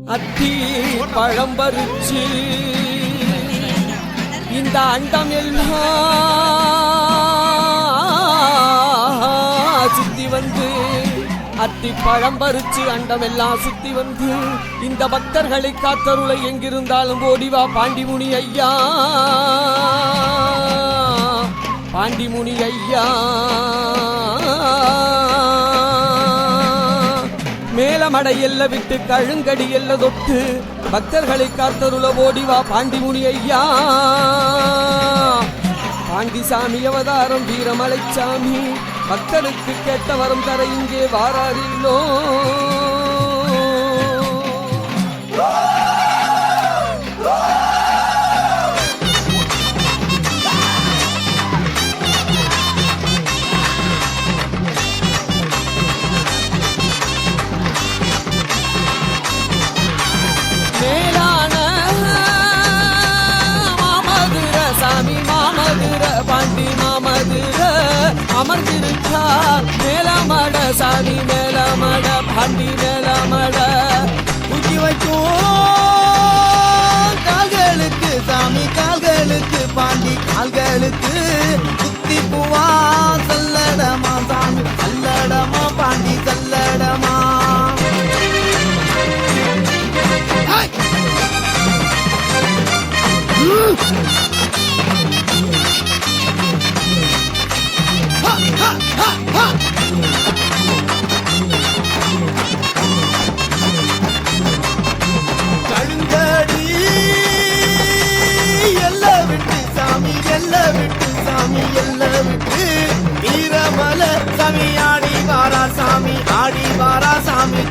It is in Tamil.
அத்தி பழம்பருச்சு இந்த அண்டம் எல்லாம் சுத்தி வந்து அத்தி பழம்பருச்சு அண்டம் எல்லாம் சுத்தி வந்து இந்த பக்தர்களை காத்தருளை எங்கிருந்தாலும் ஓடிவா பாண்டிமுனி ஐயா, பாண்டிமுனி ஐயா. மேலமடை எல்ல விட்டு கழுங்கடி எல்ல தொட்டு பக்தர்களை காத்தருள ஓடிவா பாண்டிமுனி ஐயா. பாண்டிசாமி அவதாரம் வீரமலைச்சாமி பக்தருக்கு கேட்ட வரம் தர இங்கே வாராரில்லோ. பாண்டி மாமதுர அமர்ந்திருக்கார் மேலமட சாமி மேலமட பாண்டி மேலமட தூக்கி வைக்கும் கால்களுக்கு சாமி கால்களுக்கு பாண்டி கால்களுக்கு சுத்தி பூவா சல்லடமா சாமி சல்லடமா பாண்டி சல்லடமா. கழுங்கடி எல்ல விட்டு சாமி எல்ல விட்டு சாமி எல்ல விட்டு வீரமல சாமி ஆடி வாரா சாமி ஆடி வாரா சாமி